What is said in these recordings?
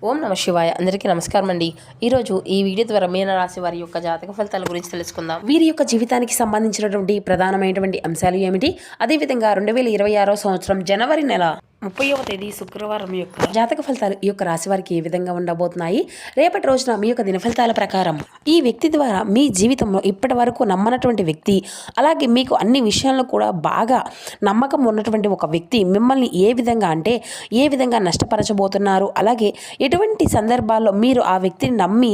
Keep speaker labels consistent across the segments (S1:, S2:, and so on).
S1: ఓం నమ శివాయ. అందరికీ నమస్కారం అండి. ఈరోజు ఈ వీడియో ద్వారా మీన రాశి వారి యొక్క జాతక ఫలితాల గురించి తెలుసుకుందాం. వీరి యొక్క జీవితానికి సంబంధించినటువంటి ప్రధానమైనటువంటి అంశాలు ఏమిటి, అదేవిధంగా 2026 సంవత్సరం జనవరి నెల 30వ తేదీ శుక్రవారం యొక్క జాతక ఫలితాలు ఈ యొక్క రాశి వారికి ఏ విధంగా ఉండబోతున్నాయి, రేపటి రోజున మీ యొక్క దిన ఫలితాల ప్రకారం ఈ వ్యక్తి ద్వారా మీ జీవితంలో ఇప్పటి వరకు నమ్మనటువంటి వ్యక్తి, అలాగే మీకు అన్ని విషయాల్లో కూడా బాగా నమ్మకం ఉన్నటువంటి ఒక వ్యక్తి మిమ్మల్ని ఏ విధంగా నష్టపరచబోతున్నారు, అలాగే ఎటువంటి సందర్భాల్లో మీరు ఆ వ్యక్తిని నమ్మి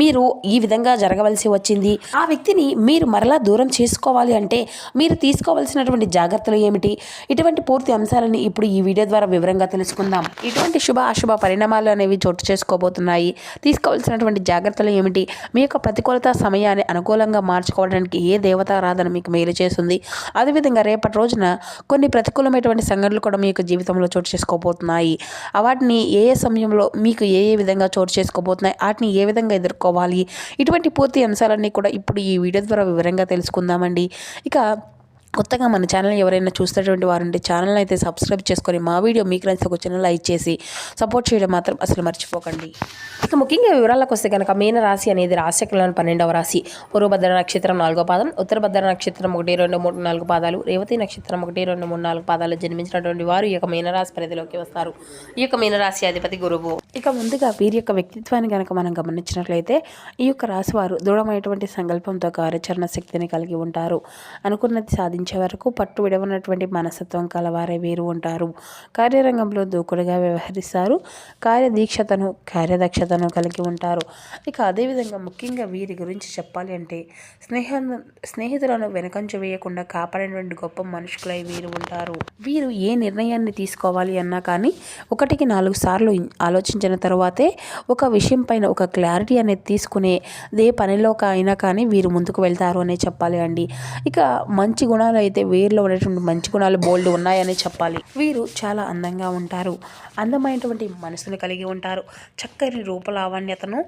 S1: మీరు ఈ విధంగా జరగవలసి వచ్చింది, ఆ వ్యక్తిని మీరు మరలా దూరం చేసుకోవాలి అంటే మీరు తీసుకోవాల్సినటువంటి జాగ్రత్తలు ఏమిటి, ఇటువంటి పూర్తి అంశాలని ఇప్పుడు ఈ వీడియో ద్వారా వివరంగా తెలుసుకుందాం. ఇటువంటి శుభ అశుభ పరిణామాలు అనేవి చోటు చేసుకోబోతున్నాయి. తీసుకోవాల్సినటువంటి జాగ్రత్తలు ఏమిటి, మీ యొక్క ప్రతికూలత సమయాన్ని అనుకూలంగా మార్చుకోవడానికి ఏ దేవతారాధన మీకు మేలు చేస్తుంది, అదేవిధంగా రేపటి రోజున కొన్ని ప్రతికూలమైనటువంటి సంఘటనలు కూడా మీ యొక్క జీవితంలో చోటు చేసుకోబోతున్నాయి. వాటిని ఏ సమయంలో మీకు ఏ విధంగా చోటు చేసుకోబోతున్నాయి, వాటిని ఏ విధంగా ఎదుర్కోవాలి, ఇటువంటి పూర్తి అంశాలన్నీ కూడా ఇప్పుడు ఈ వీడియో ద్వారా వివరంగా తెలుసుకుందామండి. ఇక కొత్తగా మన ఛానల్ ఎవరైనా చూస్తున్నటువంటి వారుంటే ఛానల్ అయితే సబ్స్క్రైబ్ చేసుకొని మా వీడియో మీకు నచ్చితే ఒక ఛానల్ లైక్ చేసి సపోర్ట్ చేయడం మాత్రం అసలు మర్చిపోకండి. ఇక ముఖ్యంగా వివరాలకు వస్తే కనుక మీన రాశి అనేది రాశికలను 12వ రాశి. పూర్వభద్ర నక్షత్రం 4వ పాదం, ఉత్తరభద్ర నక్షత్రం 1, 2, 3, 4 పాదాలు, రేవతి నక్షత్రం 1, 2, 3, 4 పాదాలు జన్మించినటువంటి వారు ఈ యొక్క మీనరాశి పరిధిలోకి వస్తారు. ఈ యొక్క మీనరాశి అధిపతి గురువు. ఇక ముందుగా వీరి యొక్క వ్యక్తిత్వాన్ని కనుక మనం గమనించినట్లయితే ఈ యొక్క రాశి వారు దృఢమైనటువంటి సంకల్పంతో కార్యాచరణ శక్తిని కలిగి ఉంటారు. అనుకున్నది సాధించే వరకు పట్టు విడవనటువంటి మనస్తత్వం కలవారే వీరు ఉంటారు. కార్యరంగంలో దూకుడుగా వ్యవహరిస్తారు. కార్యదక్షతను కలిగి ఉంటారు. ఇక అదేవిధంగా ముఖ్యంగా వీరి గురించి చెప్పాలి అంటే స్నేహితులను వెనకంచు వేయకుండా కాపాడేటువంటి గొప్ప మనుషులై వీరు ఉంటారు. వీరు ఏ నిర్ణయాన్ని తీసుకోవాలి అన్నా కానీ 1కి 4 సార్లు ఆలోచించిన తర్వాతే ఒక విషయం పైన ఒక క్లారిటీ అనేది తీసుకునే ఏ పనిలో అయినా కానీ వీరు ముందుకు వెళ్తారు అనే చెప్పాలి అండి. ఇక మంచి గుణాలు అయితే వీరిలో ఉన్నటువంటి మంచి గుణాలు బోల్డ్ ఉన్నాయని చెప్పాలి. వీరు చాలా అందంగా ఉంటారు. అందమైనటువంటి మనసును కలిగి ఉంటారు. చక్కని రూపలావణ్యతను,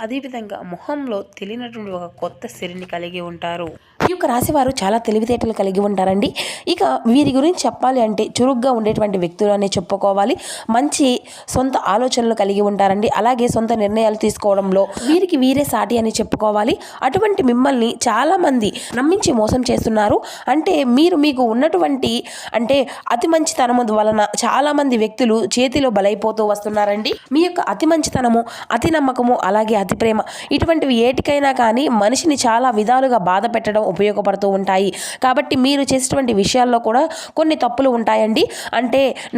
S1: అదేవిధంగా మొహంలో తెలియనటువంటి ఒక కొత్త సిరిని కలిగి ఉంటారు. ఈ యొక్క రాశి వారు చాలా తెలివితేటలు కలిగి ఉంటారండి. ఇక వీరి గురించి చెప్పాలి అంటే చురుగ్గా ఉండేటువంటి వ్యక్తులు అనే చెప్పుకోవాలి. మంచి సొంత ఆలోచనలు కలిగి ఉంటారండి. అలాగే సొంత నిర్ణయాలు తీసుకోవడంలో వీరికి వీరే సాటి అని చెప్పుకోవాలి. అటువంటి మిమ్మల్ని చాలామంది నమ్మించి మోసం చేస్తున్నారు. అంటే మీకు ఉన్నటువంటి అతి మంచితనము వలన చాలామంది వ్యక్తులు చేతిలో బలైపోతూ వస్తున్నారండి. మీ యొక్క అతి మంచితనము, అతి నమ్మకము, అలాగే అతి ప్రేమ, ఇటువంటివి ఏటికైనా కానీ మనిషిని చాలా విధాలుగా బాధ పెట్టడం ఉపయోగపడుతూ ఉంటాయి. కాబట్టి మీరు చేసేటువంటి విషయాల్లో కూడా కొన్ని తప్పులు ఉంటాయండి.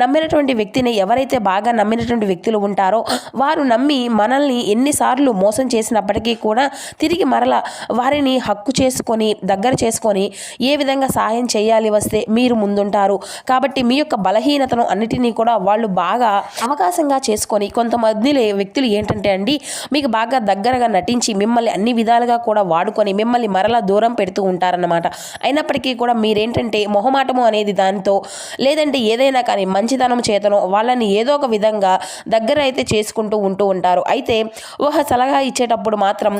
S1: నమ్మినటువంటి వ్యక్తిని ఎవరైతే బాగా నమ్మినటువంటి వ్యక్తులు ఉంటారో వారు నమ్మి మనల్ని ఎన్నిసార్లు మోసం చేసినప్పటికీ కూడా తిరిగి మరలా వారిని హక్కు చేసుకొని దగ్గర చేసుకొని ఏ విధంగా సహాయం చేయాలి వస్తే మీరు ముందుంటారు. కాబట్టి మీ యొక్క బలహీనతను అన్నిటినీ కూడా వాళ్ళు బాగా అవకాశంగా చేసుకొని కొంతమంది వ్యక్తులు మీకు బాగా దగ్గరగా నటించి మిమ్మల్ని అన్ని విధాలుగా కూడా వాడుకొని మిమ్మల్ని మరలా దూరం పెడుతూ ఉంటారన్నమాట. అయినప్పటికీ కూడా మొహమాటము అనేది దానితో లేదంటే ఏదైనా కానీ మంచితనం చేతనో వాళ్ళని ఏదో ఒక విధంగా దగ్గర అయితే చేసుకుంటూ ఉంటారు. అయితే ఒక సలహా ఇచ్చేటప్పుడు మాత్రం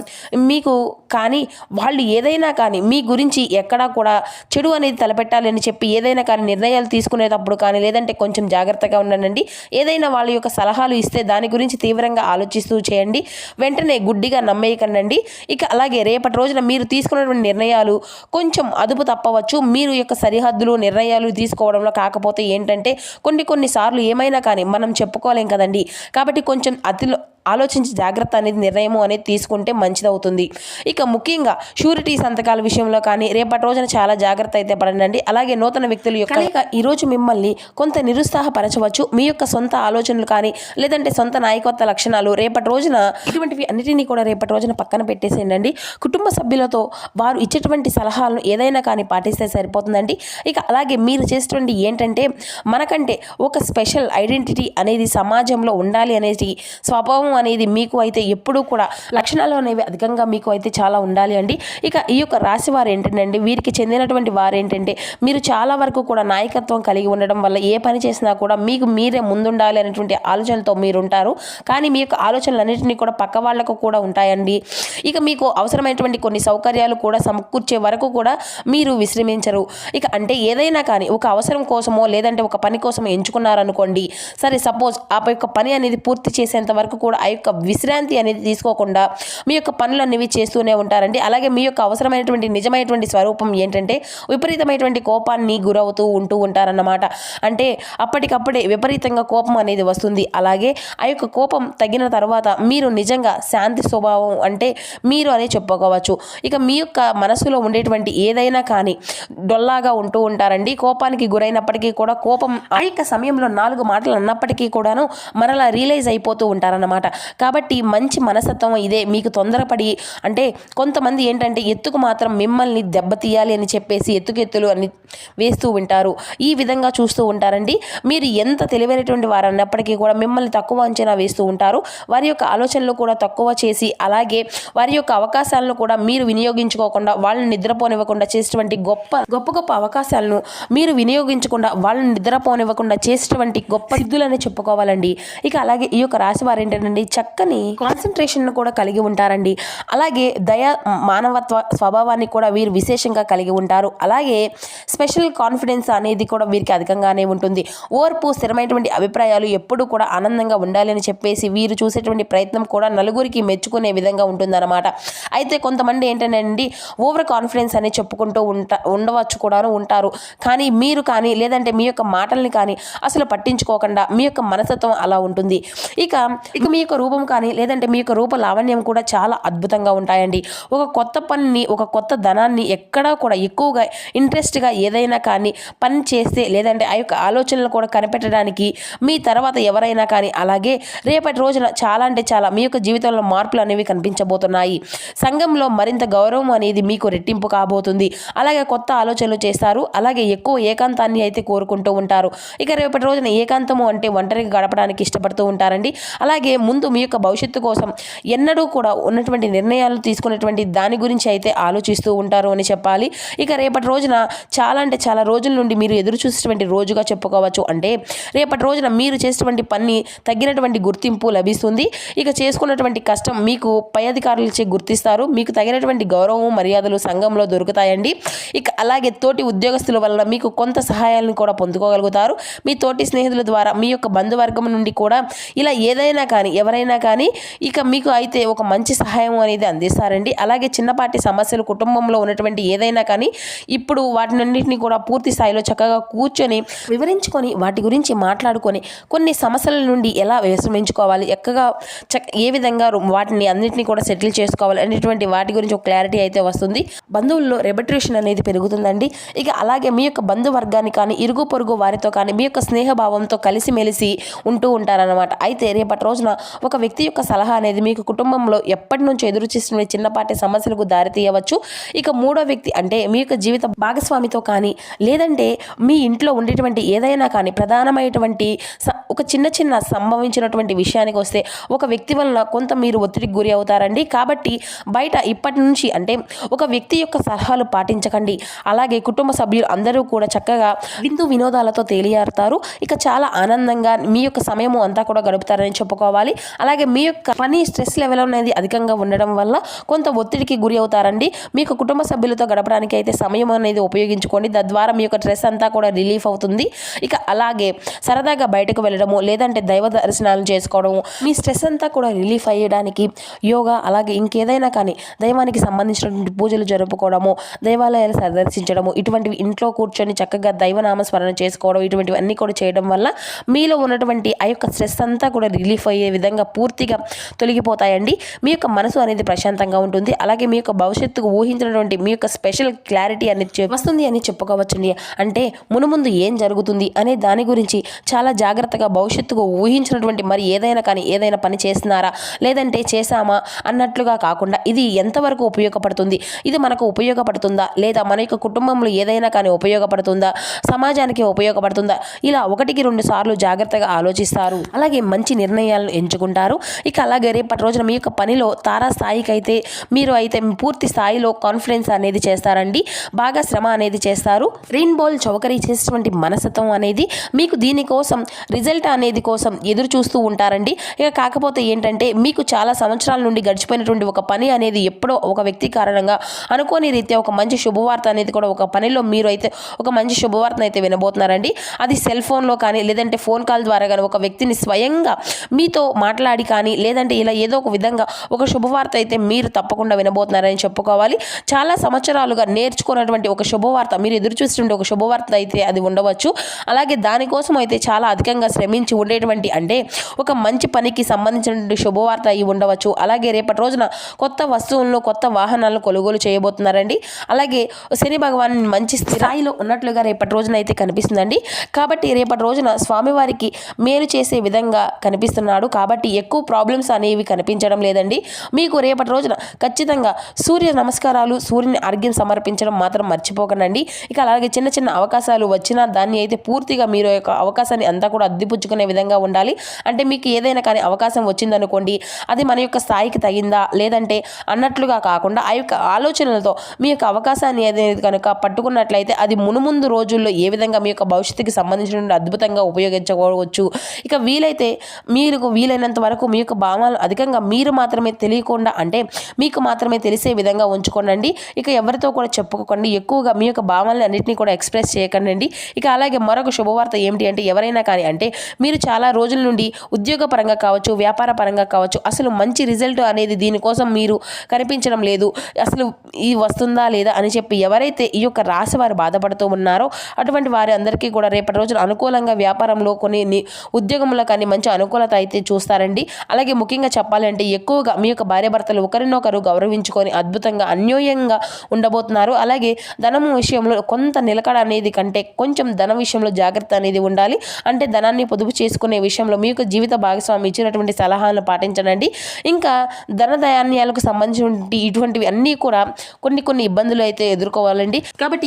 S1: మీకు కానీ వాళ్ళు ఏదైనా కానీ మీ గురించి ఎక్కడా కూడా చెడు అనేది తలపెట్టాలని చెప్పి ఏదైనా కానీ నిర్ణయాలు తీసుకునేటప్పుడు కానీ లేదంటే కొంచెం జాగ్రత్తగా ఉండండి. ఏదైనా వాళ్ళ యొక్క సలహాలు ఇస్తే దాని గురించి తీవ్రంగా ఆలోచిస్తూ చేయండి. వెంటనే గుడ్డిగా నమ్మేయకండి. ఇక అలాగే రేపటి రోజున మీరు తీసుకున్నటువంటి నిర్ణయాలు కొంచెం అదుపు తప్పవచ్చు. మీరు యొక్క సరిహద్దులు నిర్ణయాలు తీసుకోవడంలో కాకపోతే కొన్నిసార్లు ఏమైనా కానీ మనం చెప్పుకోలేం కదండి. కాబట్టి కొంచెం ఆలోచించి జాగ్రత్త అనేది నిర్ణయం అనేది తీసుకుంటే మంచిదవుతుంది. ఇక ముఖ్యంగా షూరిటీ సంతకాల విషయంలో కానీ రేపటి రోజున చాలా జాగ్రత్త అయితే పడండి. అలాగే నూతన వ్యక్తుల యొక్క ఈరోజు మిమ్మల్ని కొంత నిరుత్సాహపరచవచ్చు. మీ యొక్క సొంత ఆలోచనలు కానీ లేదంటే సొంత నాయకత్వ లక్షణాలు రేపటి రోజున ఇటువంటివి అన్నిటినీ కూడా రేపటి రోజున పక్కన పెట్టేసేయండి. కుటుంబ సభ్యులతో వారు ఇచ్చేటువంటి సలహాలను ఏదైనా కానీ పాటిస్తే సరిపోతుందండి. ఇక అలాగే మీరు చేసేటువంటి మనకంటే ఒక స్పెషల్ ఐడెంటిటీ అనేది సమాజంలో ఉండాలి అనేది స్వభావం అనేది మీకు అయితే ఎప్పుడూ కూడా లక్షణాలు అనేవి అధికంగా మీకు అయితే చాలా ఉండాలి అండి. ఇక ఈ యొక్క రాశి వారు వీరికి చెందినటువంటి వారు మీరు చాలా వరకు కూడా నాయకత్వం కలిగి ఉండడం వల్ల ఏ పని చేసినా కూడా మీకు మీరే ముందుండాలి అనేటువంటి ఆలోచనలతో మీరు ఉంటారు. కానీ మీ యొక్క ఆలోచనలన్నింటినీ కూడా పక్క వాళ్ళకు కూడా ఉంటాయండి. ఇక మీకు అవసరమైనటువంటి కొన్ని సౌకర్యాలు కూడా సమకూర్చే వరకు కూడా మీరు విశ్రమించరు. ఇక ఏదైనా కానీ ఒక అవసరం కోసమో లేదంటే ఒక పని కోసం ఎంచుకున్నారనుకోండి, సరే సపోజ్ ఆ యొక్క పని అనేది పూర్తి చేసేంత వరకు కూడా ఆ యొక్క విశ్రాంతి అనేది తీసుకోకుండా మీ యొక్క పనులు అనేవి చేస్తూనే ఉంటారండి. అలాగే మీ యొక్క అవసరమైనటువంటి నిజమైనటువంటి స్వరూపం ఏంటంటే విపరీతమైనటువంటి కోపాన్ని గురవుతూ ఉంటారన్నమాట. అంటే అప్పటికప్పుడే విపరీతంగా కోపం అనేది వస్తుంది. అలాగే ఆ యొక్క కోపం తగ్గిన తర్వాత మీరు నిజంగా శాంతి స్వభావం అంటే మీరు అనే చెప్పుకోవచ్చు. ఇక మీ యొక్క మనసులో ఉండేటువంటి ఏదైనా కానీ డొల్లాగా ఉంటూ ఉంటారండి. కోపానికి గురైనప్పటికీ కూడా కోపం ఆ యొక్క సమయంలో 4 మాటలు అన్నప్పటికీ కూడాను మరలా రియలైజ్ అయిపోతూ ఉంటారన్నమాట. కాబట్టి మంచి మనస్తత్వం ఇదే. మీకు తొందరపడి అంటే కొంతమంది ఏంటంటే ఎత్తుకు మాత్రం మిమ్మల్ని దెబ్బతీయాలి అని చెప్పేసి ఎత్తులు అని వేస్తూ ఉంటారు. ఈ విధంగా చూస్తూ ఉంటారండి. మీరు ఎంత తెలివైనటువంటి వారు అన్నప్పటికీ కూడా మిమ్మల్ని తక్కువ అంచనా వేస్తూ ఉంటారు. వారి యొక్క ఆలోచనలు కూడా తక్కువ చేసి అలాగే వారి యొక్క అవకాశాలను కూడా మీరు వినియోగించుకోకుండా వాళ్ళని నిద్రపోనివ్వకుండా చేసేటువంటి గొప్ప అవకాశాలను మీరు వినియోగించకుండా వాళ్ళని నిద్రపోనివ్వకుండా చేసేటువంటి గొప్ప సిద్ధులని చెప్పుకోవాలండి. ఇక అలాగే ఈ యొక్క రాశి వారు ఏంటంటే చక్కని కాన్సన్ట్రేషన్ కూడా కలిగి ఉంటారండి. అలాగే మానవత్వ స్వభావాన్ని కూడా వీరు విశేషంగా కలిగి ఉంటారు. అలాగే స్పెషల్ కాన్ఫిడెన్స్ అనేది కూడా వీరికి అధికంగానే ఉంటుంది. ఓర్పు, స్థిరమైనటువంటి అభిప్రాయాలు ఎప్పుడు కూడా ఆనందంగా ఉండాలి అని చెప్పేసి వీరు చూసేటువంటి ప్రయత్నం కూడా నలుగురికి మెచ్చుకునే విధంగా ఉంటుందన్నమాట. అయితే కొంతమంది ఏంటంటే ఓవర్ కాన్ఫిడెన్స్ అని చెప్పుకుంటూ ఉండవచ్చు కూడా ఉంటారు. కానీ మీరు కానీ లేదంటే మీ యొక్క మాటల్ని కానీ అసలు పట్టించుకోకుండా మీ యొక్క మనస్తత్వం అలా ఉంటుంది. ఇక మీ యొక్క రూపం కానీ లేదంటే మీ యొక్క రూప లావణ్యం కూడా చాలా అద్భుతంగా ఉంటాయండి. ఒక కొత్త పనిని ఒక కొత్త ధనాన్ని ఎక్కడా కూడా ఎక్కువగా ఇంట్రెస్ట్గా ఏదైనా కానీ పని చేస్తే లేదంటే ఆ యొక్క ఆలోచనలు కూడా కనిపెట్టడానికి మీ తర్వాత ఎవరైనా కానీ అలాగే రేపటి రోజున చాలా అంటే చాలా మీ యొక్క జీవితంలో మార్పులు అనేవి కనిపించబోతున్నాయి. సంఘంలో మరింత గౌరవం అనేది మీకు రెట్టింపు కాబోతుంది. అలాగే కొత్త ఆలోచనలు చేస్తారు. అలాగే ఎక్కువ ఏకాంతాన్ని అయితే కోరుకుంటూ ఉంటారు. ఇక రేపటి రోజున ఏకాంతము అంటే ఒంటరిగా గడపడానికి ఇష్టపడుతూ ఉంటారండి. అలాగే ముందు మీ యొక్క భవిష్యత్తు కోసం ఎన్నడూ కూడా ఉన్నటువంటి నిర్ణయాలు తీసుకునేటువంటి దాని గురించి అయితే ఆలోచిస్తూ ఉంటారు అని చెప్పాలి. ఇక రేపటి రోజున చాలా అంటే చాలా రోజుల నుండి మీరు ఎదురు చూసేటువంటి రోజుగా చెప్పుకోవచ్చు. అంటే రేపటి రోజున మీరు చేసేటువంటి పని తగినటువంటి గుర్తింపు లభిస్తుంది. ఇక చేసుకున్నటువంటి కష్టం మీకు పై అధికారులచే గుర్తిస్తారు. మీకు తగినటువంటి గౌరవం మర్యాదలు సంఘంలో దొరుకుతాయండి. ఇక అలాగే తోటి ఉద్యోగస్తుల వల్ల మీకు కొంత సహాయాలను కూడా పొందుకోగలుగుతారు. మీ తోటి స్నేహితుల ద్వారా మీ యొక్క బంధువర్గం నుండి కూడా ఇలా ఏదైనా కానీ ఎవరైనా కానీ ఇక మీకు అయితే ఒక మంచి సహాయం అనేది అందిస్తారండి. అలాగే చిన్నపాటి సమస్యలు కుటుంబంలో ఉన్నటువంటి ఏదైనా కానీ ఇప్పుడు వాటినన్నింటినీ కూడా పూర్తి స్థాయిలో చక్కగా కూర్చొని వివరించుకొని వాటి గురించి మాట్లాడుకొని కొన్ని సమస్యల నుండి ఎలా విశ్రమించుకోవాలి ఏ విధంగా వాటిని అన్నింటినీ కూడా సెటిల్ చేసుకోవాలి అనేటువంటి వాటి గురించి ఒక క్లారిటీ అయితే వస్తుంది. బంధువుల్లో రెబట్రేషన్ అనేది పెరుగుతుందండి. ఇక అలాగే మీ యొక్క బంధువర్గాన్ని కానీ ఇరుగు పొరుగు వారితో కానీ మీ యొక్క స్నేహభావంతో కలిసిమెలిసి ఉంటూ ఉంటారన్నమాట. అయితే రేపటి రోజున ఒక వ్యక్తి యొక్క సలహా అనేది మీకు కుటుంబంలో ఎప్పటి నుంచి ఎదురు చేస్తున్న చిన్నపాటి సమస్యలకు దారితీయవచ్చు. ఇక మూడో వ్యక్తి అంటే మీ యొక్క జీవిత భాగస్వామితో కానీ లేదంటే మీ ఇంట్లో ఉండేటువంటి ఏదైనా కానీ ప్రధానమైనటువంటి ఒక చిన్న సంభవించినటువంటి విషయానికి వస్తే ఒక వ్యక్తి వలన కొంత మీరు ఒత్తిడికి గురి అవుతారండి. కాబట్టి బయట ఇప్పటి నుంచి అంటే ఒక వ్యక్తి యొక్క సలహాలు పాటించకండి. అలాగే కుటుంబ సభ్యులు అందరూ కూడా చక్కగా వినోదాలతో తేలియారుతారు. ఇక చాలా ఆనందంగా మీ యొక్క సమయము అంతా కూడా గడుపుతారని చెప్పుకోవాలి. అలాగే మీ యొక్క పని స్ట్రెస్ లెవెల్ అనేది అధికంగా ఉండడం వల్ల కొంత ఒత్తిడికి గురి అవుతారండి. మీ యొక్క కుటుంబ సభ్యులతో గడపడానికి అయితే సమయం అనేది ఉపయోగించుకోండి. తద్వారా మీ యొక్క స్ట్రెస్ అంతా కూడా రిలీఫ్ అవుతుంది. ఇక అలాగే సరదాగా బయటకు వెళ్ళడము లేదంటే దైవ దర్శనాలు చేసుకోవడము మీ స్ట్రెస్ అంతా కూడా రిలీఫ్ అయ్యడానికి యోగా అలాగే ఇంకేదైనా కానీ దైవానికి సంబంధించినటువంటి పూజలు జరుపుకోవడము దేవాలయాలు సందర్శించడము ఇటువంటివి ఇంట్లో కూర్చొని చక్కగా దైవనామస్మరణ చేసుకోవడం ఇటువంటివన్నీ కూడా చేయడం వల్ల మీలో ఉన్నటువంటి ఆ యొక్క స్ట్రెస్ అంతా కూడా రిలీఫ్ అయ్యే విధంగా పూర్తిగా తొలగిపోతాయండి. మీ యొక్క మనసు అనేది ప్రశాంతంగా ఉంటుంది. అలాగే మీ యొక్క భవిష్యత్తుకు ఊహించినటువంటి మీ యొక్క స్పెషల్ క్లారిటీ అనేది వస్తుంది అని చెప్పుకోవచ్చండి. అంటే మునుముందు ఏం జరుగుతుంది అనే దాని గురించి చాలా జాగ్రత్తగా భవిష్యత్తుకు ఊహించినటువంటి మరి ఏదైనా పని చేస్తున్నారా లేదంటే చేశామా అన్నట్లుగా కాకుండా ఇది ఎంతవరకు ఉపయోగపడుతుంది, ఇది మనకు ఉపయోగపడుతుందా లేదా మన యొక్క కుటుంబంలో ఏదైనా కానీ ఉపయోగపడుతుందా, సమాజానికి ఉపయోగపడుతుందా, ఇలా 1-2 సార్లు జాగ్రత్తగా ఆలోచిస్తారు. అలాగే మంచి నిర్ణయాలను ఎంచుకుంటారు. ఇక అలాగే రేపటి రోజున మీ యొక్క పనిలో తారా స్థాయికి అయితే మీరు అయితే పూర్తి స్థాయిలో కాన్ఫిడెన్స్ అనేది చేస్తారండి. బాగా శ్రమ అనేది చేస్తారు. రెయిన్బోల్ చౌకరీ చేసేటువంటి మనస్తత్వం అనేది మీకు దీనికోసం రిజల్ట్ అనేది కోసం ఎదురు చూస్తూ ఉంటారండి. ఇక కాకపోతే ఏంటంటే మీకు చాలా సంవత్సరాల నుండి గడిచిపోయినటువంటి ఒక పని అనేది ఎప్పుడో ఒక వ్యక్తి కారణంగా అనుకోని రీత్యా ఒక మంచి శుభవార్త అనేది కూడా ఒక పనిలో మీరు అయితే ఒక మంచి శుభవార్తను అయితే వినబోతున్నారండి. అది సెల్ ఫోన్లో కానీ లేదంటే ఫోన్ కాల్ ద్వారా కానీ ఒక వ్యక్తిని స్వయంగా మీతో మాట్లాడి కానీ లేదంటే ఇలా ఏదో ఒక విధంగా ఒక శుభవార్త అయితే మీరు తప్పకుండా వినబోతున్నారని చెప్పుకోవాలి. చాలా సంవత్సరాలుగా నేర్చుకున్నటువంటి ఒక శుభవార్త, మీరు ఎదురు చూస్తుండే ఒక శుభవార్త అయితే అది ఉండవచ్చు. అలాగే దానికోసం అయితే చాలా అధికంగా శ్రమించి ఉండేటువంటి అంటే ఒక మంచి పనికి సంబంధించినటువంటి శుభవార్త అయి ఉండవచ్చు. అలాగే రేపటి రోజున కొత్త వస్తువులను కొత్త వాహనాలను కొనుగోలు చేయబోతున్నారండి. అలాగే శని భగవాన్ మంచి స్థాయిలో ఉన్నట్లుగా రేపటి రోజున అయితే కనిపిస్తుందండి. కాబట్టి రేపటి రోజున స్వామివారికి మేలు చేసే విధంగా కనిపిస్తున్నాడు. కాబట్టి ఎక్కువ ప్రాబ్లమ్స్ అనేవి కనిపించడం లేదండి. మీకు రేపటి రోజున ఖచ్చితంగా సూర్య నమస్కారాలు, సూర్యుని అర్ఘ్యం సమర్పించడం మాత్రం మర్చిపోకండి. ఇక అలాగే చిన్న చిన్న అవకాశాలు వచ్చినా దాన్ని అయితే పూర్తిగా మీరు యొక్క అవకాశాన్ని అంతా కూడా అద్దిపుచ్చుకునే విధంగా ఉండాలి. అంటే మీకు ఏదైనా కానీ అవకాశం వచ్చిందనుకోండి, అది మన యొక్క స్థాయికి తగిందా లేదంటే అన్నట్లుగా కాకుండా ఆ యొక్క ఆలోచనలతో మీ యొక్క అవకాశాన్ని ఏదైతే కనుక పట్టుకున్నట్లయితే అది మునుముందు రోజుల్లో ఏ విధంగా మీ యొక్క భవిష్యత్తుకి సంబంధించిన అద్భుతంగా ఉపయోగించుకోవచ్చు. ఇక వీలైతే మీకు వీలైనంత వరకు మీ యొక్క భావాలను అధికంగా మీరు మాత్రమే తెలియకుండా అంటే మీకు మాత్రమే తెలిసే విధంగా ఉంచుకోండి. ఇక ఎవరితో కూడా చెప్పుకోకండి. ఎక్కువగా మీ యొక్క భావాలను అన్నింటినీ కూడా ఎక్స్ప్రెస్ చేయకండి. ఇక అలాగే మరొక శుభవార్త ఏమిటి అంటే ఎవరైనా కానీ అంటే మీరు చాలా రోజుల నుండి ఉద్యోగ పరంగా కావచ్చు, వ్యాపార పరంగా కావచ్చు, అసలు మంచి రిజల్ట్ అనేది దీనికోసం మీరు కనిపించడం లేదు, అసలు ఇది వస్తుందా లేదా అని చెప్పి ఎవరైతే ఈ యొక్క రాశి వారు బాధపడుతూ ఉన్నారో అటువంటి వారి అందరికీ కూడా రేపటి రోజున అనుకూలంగా వ్యాపారంలో కొన్ని ఉద్యోగంలో కానీ మంచి అనుకూలత అయితే చూస్తారండి. అలాగే ముఖ్యంగా చెప్పాలంటే ఎక్కువగా మీ యొక్క భార్యాభర్తలు ఒకరినొకరు గౌరవించుకొని అద్భుతంగా అన్యోన్యంగా ఉండబోతున్నారు. అలాగే ధనం విషయంలో కొంత నిలకడ అనేది కంటే కొంచెం ధన విషయంలో జాగ్రత్త అనేది ఉండాలి. అంటే ధనాన్ని పొదుపు చేసుకునే విషయంలో మీ యొక్క జీవిత భాగస్వామి ఇచ్చినటువంటి సలహాలను పాటించండి. ఇంకా ధనధాన్యాలకు సంబంధించిన ఇటువంటివి అన్నీ కూడా కొన్ని ఇబ్బందులు అయితే ఎదుర్కోవాలండి. కాబట్టి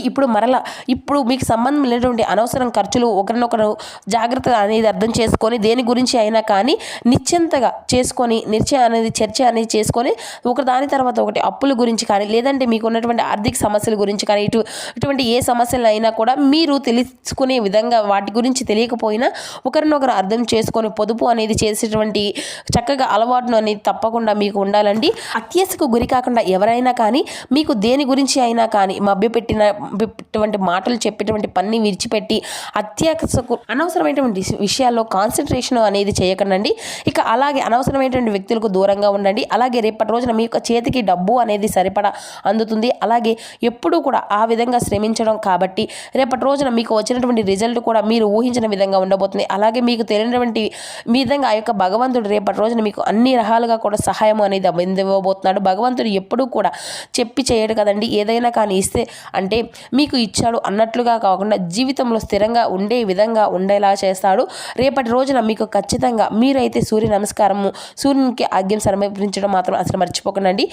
S1: ఇప్పుడు మీకు సంబంధం లేనటువంటి అనవసరం ఖర్చులు ఒకరినొకరు జాగ్రత్త అనేది అర్థం చేసుకొని దేని గురించి అయినా కానీ నిశ్చింతగా చేసుకొని చర్చ అనేది చేసుకొని ఒకదాని తర్వాత ఒకటి అప్పుల గురించి కానీ లేదంటే మీకు ఉన్నటువంటి ఆర్థిక సమస్యల గురించి కానీ ఇటువంటి ఏ సమస్యలు అయినా కూడా మీరు తెలుసుకునే విధంగా వాటి గురించి తెలియకపోయినా ఒకరినొకరు అర్థం చేసుకొని పొదుపు అనేది చేసేటువంటి చక్కగా అలవాటును అనేది తప్పకుండా మీకు ఉండాలండి. అత్యాశకు గురి కాకుండా ఎవరైనా కానీ మీకు దేని గురించి అయినా కానీ మభ్యపెట్టినటువంటి మాటలు చెప్పేటువంటి పని విడిచిపెట్టి అత్యాశకు అనవసరమైనటువంటి విషయాల్లో కాన్సన్ట్రేషన్ అనేది చేయకండి. ఇక అలాగే అనవసరమైనటువంటి వ్యక్తులకు దూరంగా ఉండండి. అలాగే రేపటి రోజున మీ యొక్క చేతికి డబ్బు అనేది సరిపడా అందుతుంది. అలాగే ఎప్పుడూ కూడా ఆ విధంగా శ్రమించడం కాబట్టి రేపటి రోజున మీకు వచ్చినటువంటి రిజల్ట్ కూడా మీరు ఊహించిన విధంగా ఉండబోతుంది. అలాగే మీకు తెలియనటువంటి విధంగా ఆ యొక్క భగవంతుడు రేపటి రోజున మీకు అన్ని రకాలుగా కూడా సహాయం అనేది అందివ్వబోతున్నాడు. భగవంతుడు ఎప్పుడూ కూడా చెప్పి చేయడు కదండి. ఏదైనా కానీ ఇస్తే అంటే మీకు ఇచ్చాడు అన్నట్లుగా కాకుండా జీవితంలో స్థిరంగా ఉండే విధంగా ఉండేలా చేస్తాడు. రేపటి రోజున మీకు ఖచ్చితంగా మీరైతే సూర్య నమస్కారము, సూర్యునికి ఆజ్ఞం సమర్పించడం మాత్రం అసలు మర్చిపోకండి.